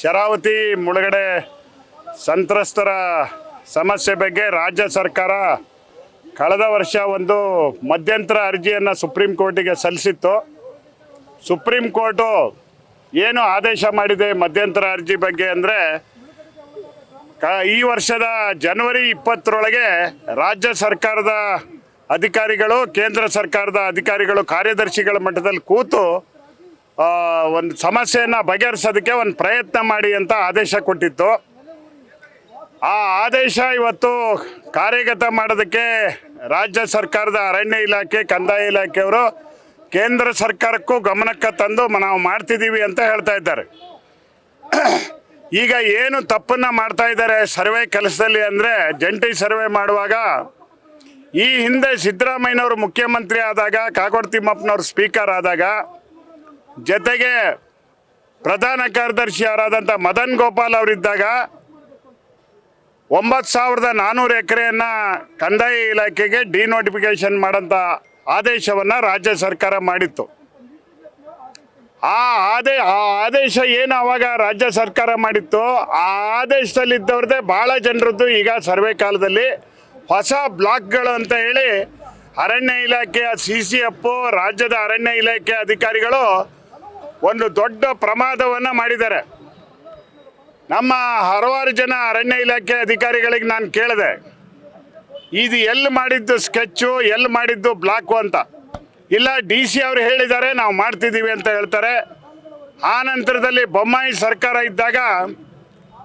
ಶರಾವತಿ ಮುಳುಗಡೆ ಸಂತ್ರಸ್ತರ ಸಮಸ್ಯೆ ಬಗ್ಗೆ ರಾಜ್ಯ ಸರ್ಕಾರ ಕಳೆದ ವರ್ಷ ಒಂದು ಮಧ್ಯಂತರ ಅರ್ಜಿಯನ್ನು ಸುಪ್ರೀಂ ಕೋರ್ಟಿಗೆ ಸಲ್ಲಿಸಿತ್ತು. ಸುಪ್ರೀಂ ಕೋರ್ಟು ಏನು ಆದೇಶ ಮಾಡಿದೆ ಮಧ್ಯಂತರ ಅರ್ಜಿ ಬಗ್ಗೆ ಅಂದರೆ, ಈ ವರ್ಷದ ಜನವರಿ 20ರೊಳಗೆ ರಾಜ್ಯ ಸರ್ಕಾರದ ಅಧಿಕಾರಿಗಳು, ಕೇಂದ್ರ ಸರ್ಕಾರದ ಅಧಿಕಾರಿಗಳು ಕಾರ್ಯದರ್ಶಿಗಳ ಮಟ್ಟದಲ್ಲಿ ಕೂತು ಒಂದು ಸಮಸ್ಯೆಯನ್ನು ಬಗೆಹರಿಸೋದಕ್ಕೆ ಒಂದು ಪ್ರಯತ್ನ ಮಾಡಿ ಅಂತ ಆದೇಶ ಕೊಟ್ಟಿತ್ತು. ಆ ಆದೇಶ ಇವತ್ತು ಕಾರ್ಯಗತ ಮಾಡೋದಕ್ಕೆ ರಾಜ್ಯ ಸರ್ಕಾರದ ಅರಣ್ಯ ಇಲಾಖೆ, ಕಂದಾಯ ಇಲಾಖೆಯವರು ಕೇಂದ್ರ ಸರ್ಕಾರಕ್ಕೂ ಗಮನಕ್ಕೆ ತಂದು ನಾವು ಮಾಡ್ತಿದ್ದೀವಿ ಅಂತ ಹೇಳ್ತಾ ಇದ್ದಾರೆ. ಈಗ ಏನು ತಪ್ಪನ್ನು ಮಾಡ್ತಾ ಇದ್ದಾರೆ ಸರ್ವೆ ಕೆಲಸದಲ್ಲಿ ಅಂದರೆ, ಜಂಟಿ ಸರ್ವೆ ಮಾಡುವಾಗ ಈ ಹಿಂದೆ ಸಿದ್ದರಾಮಯ್ಯನವರು ಮುಖ್ಯಮಂತ್ರಿ ಆದಾಗ, ಕಾಗೋಡು ತಿಮ್ಮಪ್ಪನವರು ಸ್ಪೀಕರ್ ಆದಾಗ, ಜೊತೆಗೆ ಪ್ರಧಾನ ಕಾರ್ಯದರ್ಶಿ ಯಾರಾದಂಥ ಮದನ್ ಗೋಪಾಲ್ ಅವರಿದ್ದಾಗ 9,400 ಎಕರೆಯನ್ನು ಕಂದಾಯ ಇಲಾಖೆಗೆ ಡಿನೋಟಿಫಿಕೇಶನ್ ಮಾಡೋಂಥ ಆದೇಶವನ್ನು ರಾಜ್ಯ ಸರ್ಕಾರ ಮಾಡಿತ್ತು. ಆ ಆದೇಶ ಏನು ಆವಾಗ ರಾಜ್ಯ ಸರ್ಕಾರ ಮಾಡಿತ್ತು, ಆ ಆದೇಶದಲ್ಲಿದ್ದವ್ರದ್ದೇ ಭಾಳ ಜನರದ್ದು ಈಗ ಸರ್ವೆ ಕಾಲದಲ್ಲಿ ಹೊಸ ಬ್ಲಾಕ್ಗಳು ಅಂತ ಹೇಳಿ ಅರಣ್ಯ ಇಲಾಖೆಯ CCF, ರಾಜ್ಯದ ಅರಣ್ಯ ಇಲಾಖೆ ಅಧಿಕಾರಿಗಳು ಒಂದು ದೊಡ್ಡ ಪ್ರಮಾದವನ್ನು ಮಾಡಿದ್ದಾರೆ. ನಮ್ಮ ಹಲವಾರು ಜನ ಅರಣ್ಯ ಇಲಾಖೆ ಅಧಿಕಾರಿಗಳಿಗೆ ನಾನು ಕೇಳಿದೆ, ಇದು ಎಲ್ಲಿ ಮಾಡಿದ್ದು ಸ್ಕೆಚ್ಚು, ಎಲ್ಲಿ ಮಾಡಿದ್ದು ಬ್ಲಾಕು ಅಂತ. ಇಲ್ಲ, DC ಅವರು ಹೇಳಿದ್ದಾರೆ ನಾವು ಮಾಡ್ತಿದ್ದೀವಿ ಅಂತ ಹೇಳ್ತಾರೆ. ಆ ನಂತರದಲ್ಲಿ ಬೊಮ್ಮಾಯಿ ಸರ್ಕಾರ ಇದ್ದಾಗ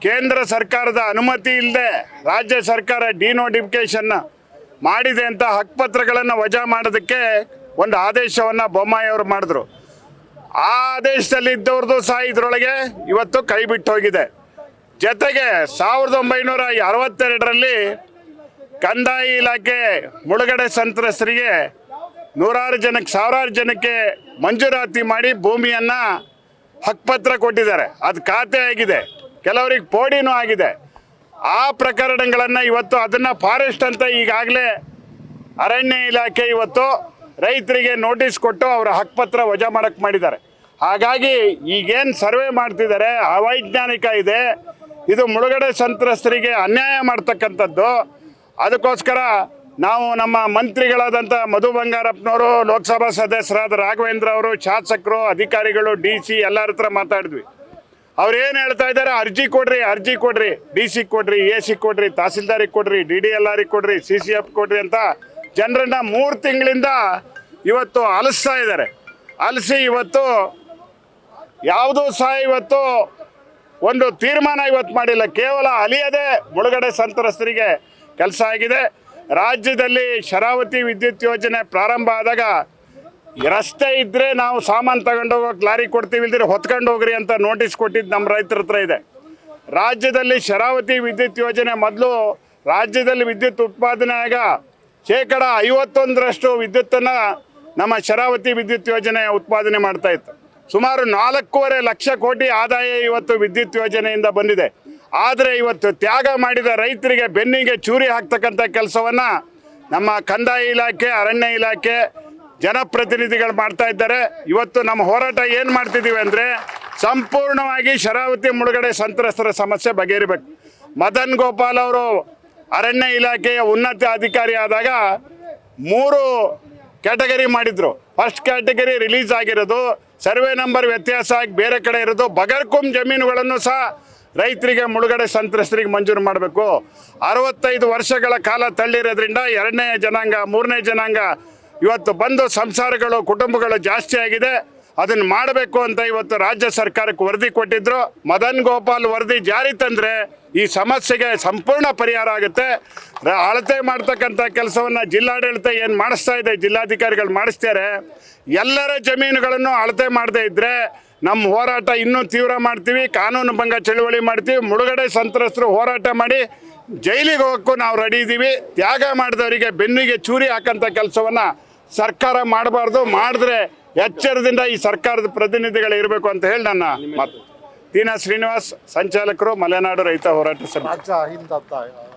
ಕೇಂದ್ರ ಸರ್ಕಾರದ ಅನುಮತಿ ಇಲ್ಲದೆ ರಾಜ್ಯ ಸರ್ಕಾರ ಡಿನೋಟಿಫಿಕೇಶನ್ ಮಾಡಿದೆ ಅಂತ ಹಕ್ಕುಪತ್ರಗಳನ್ನು ವಜಾ ಮಾಡೋದಕ್ಕೆ ಒಂದು ಆದೇಶವನ್ನು ಬೊಮ್ಮಾಯಿ ಅವರು ಮಾಡಿದ್ರು. ಆ ಆದೇಶದಲ್ಲಿ ಇದ್ದವ್ರದ್ದು ಸಹ ಇದರೊಳಗೆ ಇವತ್ತು ಕೈ ಬಿಟ್ಟು ಹೋಗಿದೆ. ಜೊತೆಗೆ 1962ರಲ್ಲಿ ಕಂದಾಯ ಇಲಾಖೆ ಮುಳುಗಡೆ ಸಂತ್ರಸ್ತರಿಗೆ ಸಾವಿರಾರು ಜನಕ್ಕೆ ಮಂಜೂರಾತಿ ಮಾಡಿ ಭೂಮಿಯನ್ನು ಹಕ್ಕುಪತ್ರ ಕೊಟ್ಟಿದ್ದಾರೆ. ಅದು ಖಾತೆ ಆಗಿದೆ, ಕೆಲವರಿಗೆ ಪೋಡಿನೂ ಆಗಿದೆ. ಆ ಪ್ರಕರಣಗಳನ್ನು ಇವತ್ತು ಅದನ್ನು ಫಾರೆಸ್ಟ್ ಅಂತ ಈಗಾಗಲೇ ಅರಣ್ಯ ಇಲಾಖೆ ಇವತ್ತು ರೈತರಿಗೆ ನೋಟಿಸ್ ಕೊಟ್ಟು ಅವರ ಹಕ್ಕುಪತ್ರ ವಜಾ ಮಾಡೋಕ್ಕೆ ಮಾಡಿದ್ದಾರೆ. ಹಾಗಾಗಿ ಈಗೇನು ಸರ್ವೆ ಮಾಡ್ತಿದ್ದಾರೆ ಅವೈಜ್ಞಾನಿಕ ಇದೆ. ಇದು ಮುಳುಗಡೆ ಸಂತ್ರಸ್ತರಿಗೆ ಅನ್ಯಾಯ ಮಾಡ್ತಕ್ಕಂಥದ್ದು. ಅದಕ್ಕೋಸ್ಕರ ನಾವು ನಮ್ಮ ಮಂತ್ರಿಗಳಾದಂಥ ಮಧು ಬಂಗಾರಪ್ಪನವರು, ಲೋಕಸಭಾ ಸದಸ್ಯರಾದ ರಾಘವೇಂದ್ರ ಅವರು, ಶಾಸಕರು, ಅಧಿಕಾರಿಗಳು, DC ಎಲ್ಲರ ಹತ್ರ ಮಾತಾಡಿದ್ವಿ. ಅವ್ರೇನು ಹೇಳ್ತಾ ಇದ್ದಾರೆ, ಅರ್ಜಿ ಕೊಡ್ರಿ, DC ಕೊಡ್ರಿ, AC ಕೊಡ್ರಿ, ತಹಸೀಲ್ದಾರಿಗೆ ಕೊಡ್ರಿ, DDLRಗೆ ಕೊಡ್ರಿ, CCF ಕೊಡ್ರಿ ಅಂತ ಜನರನ್ನ 3 ತಿಂಗಳಿಂದ ಇವತ್ತು ಅಲಿಸ್ತಾ ಇದ್ದಾರೆ. ಅಲಿಸಿ ಇವತ್ತು ಯಾವುದೂ ಸಹ ಇವತ್ತು ಒಂದು ತೀರ್ಮಾನ ಇವತ್ತು ಮಾಡಿಲ್ಲ. ಕೇವಲ ಅಲಿಯದೆ ಮುಳುಗಡೆ ಸಂತ್ರಸ್ತರಿಗೆ ಕೆಲಸ ಆಗಿದೆ. ರಾಜ್ಯದಲ್ಲಿ ಶರಾವತಿ ವಿದ್ಯುತ್ ಯೋಜನೆ ಪ್ರಾರಂಭ ಆದಾಗ ರಸ್ತೆ ಇದ್ದರೆ ನಾವು ಸಾಮಾನು ತಗೊಂಡು ಹೋಗೋಕೆ ಲಾರಿ ಕೊಡ್ತೀವಿ, ಇಲ್ದಿರ ಹೊತ್ಕೊಂಡು ಹೋಗ್ರಿ ಅಂತ ನೋಟಿಸ್ ಕೊಟ್ಟಿದ್ದು ನಮ್ಮ ರೈತರ ಹತ್ರ ಇದೆ. ರಾಜ್ಯದಲ್ಲಿ ಶರಾವತಿ ವಿದ್ಯುತ್ ಯೋಜನೆ ಮೊದಲು ರಾಜ್ಯದಲ್ಲಿ ವಿದ್ಯುತ್ ಉತ್ಪಾದನೆ ಆಗ 51% ವಿದ್ಯುತ್ತನ್ನು ನಮ್ಮ ಶರಾವತಿ ವಿದ್ಯುತ್ ಯೋಜನೆ ಉತ್ಪಾದನೆ ಮಾಡ್ತಾಯಿತ್ತು. ಸುಮಾರು 4.5 ಲಕ್ಷ ಕೋಟಿ ಆದಾಯ ಇವತ್ತು ವಿದ್ಯುತ್ ಯೋಜನೆಯಿಂದ ಬಂದಿದೆ. ಆದರೆ ಇವತ್ತು ತ್ಯಾಗ ಮಾಡಿದ ರೈತರಿಗೆ ಬೆನ್ನಿಗೆ ಚೂರಿ ಹಾಕ್ತಕ್ಕಂಥ ಕೆಲಸವನ್ನು ನಮ್ಮ ಕಂದಾಯ ಇಲಾಖೆ, ಅರಣ್ಯ ಇಲಾಖೆ ಜನಪ್ರತಿನಿಧಿಗಳು ಮಾಡ್ತಾ ಇದ್ದಾರೆ. ಇವತ್ತು ನಮ್ಮ ಹೋರಾಟ ಏನು ಮಾಡ್ತಿದ್ದೀವಿ ಅಂದರೆ, ಸಂಪೂರ್ಣವಾಗಿ ಶರಾವತಿ ಮುಳುಗಡೆ ಸಂತ್ರಸ್ತರ ಸಮಸ್ಯೆ ಬಗೆಹರಿಬೇಕು. ಮದನ್ ಗೋಪಾಲ್ ಅವರು ಅರಣ್ಯ ಇಲಾಖೆಯ ಉನ್ನತ ಅಧಿಕಾರಿ ಆದಾಗ 3 ಕ್ಯಾಟಗರಿ ಮಾಡಿದರು. ಫಸ್ಟ್ ಕ್ಯಾಟಗರಿ ರಿಲೀಸ್ ಆಗಿರೋದು, ಸರ್ವೆ ನಂಬರ್ ವ್ಯತ್ಯಾಸ ಆಗಿ ಬೇರೆ ಕಡೆ ಇರೋದು, ಬಗರ್ಕುಂ ಜಮೀನುಗಳನ್ನು ಸಹ ರೈತರಿಗೆ ಮುಳುಗಡೆ ಸಂತ್ರಸ್ತರಿಗೆ ಮಂಜೂರು ಮಾಡಬೇಕು. 65 ವರ್ಷಗಳ ಕಾಲ ತಳ್ಳಿರೋದ್ರಿಂದ 2ನೇ ಜನಾಂಗ, 3ನೇ ಜನಾಂಗ ಇವತ್ತು ಬಂದು ಸಂಸಾರಗಳು, ಕುಟುಂಬಗಳು ಜಾಸ್ತಿ ಆಗಿದೆ. ಅದನ್ನು ಮಾಡಬೇಕು ಅಂತ ಇವತ್ತು ರಾಜ್ಯ ಸರ್ಕಾರಕ್ಕೆ ವರದಿ ಕೊಟ್ಟಿದ್ದರು. ಮದನ್ ಗೋಪಾಲ್ ವರದಿ ಜಾರಿ ತಂದರೆ ಈ ಸಮಸ್ಯೆಗೆ ಸಂಪೂರ್ಣ ಪರಿಹಾರ ಆಗುತ್ತೆ. ಅಳತೆ ಮಾಡ್ತಕ್ಕಂಥ ಕೆಲಸವನ್ನು ಜಿಲ್ಲಾಡಳಿತ ಏನು ಮಾಡಿಸ್ತಾ ಇದೆ, ಜಿಲ್ಲಾಧಿಕಾರಿಗಳು ಮಾಡಿಸ್ತಾರೆ. ಎಲ್ಲರ ಜಮೀನುಗಳನ್ನು ಅಳತೆ ಮಾಡದೇ ಇದ್ದರೆ ನಮ್ಮ ಹೋರಾಟ ಇನ್ನೂ ತೀವ್ರ ಮಾಡ್ತೀವಿ. ಕಾನೂನು ಭಂಗ ಚಳುವಳಿ ಮಾಡ್ತೀವಿ. ಮುಳುಗಡೆ ಸಂತ್ರಸ್ತರು ಹೋರಾಟ ಮಾಡಿ ಜೈಲಿಗೆ ಹೋಗೋಕ್ಕೂ ನಾವು ರೆಡಿ ಇದ್ದೀವಿ. ತ್ಯಾಗ ಮಾಡಿದವರಿಗೆ ಬೆನ್ನಿಗೆ ಚೂರಿ ಹಾಕೋಂಥ ಕೆಲಸವನ್ನು ಸರ್ಕಾರ ಮಾಡಬಾರ್ದು. ಮಾಡಿದ್ರೆ ಎಚ್ಚರದಿಂದ ಈ ಸರ್ಕಾರದ ಪ್ರತಿನಿಧಿಗಳು ಇರಬೇಕು ಅಂತ ಹೇಳಿ ನನ್ನ ಮಾತು. ತೀನಾ ಶ್ರೀನಿವಾಸ್, ಸಂಚಾಲಕರು, ಮಲೆನಾಡು ರೈತ ಹೋರಾಟ ಸಮಿತಿ.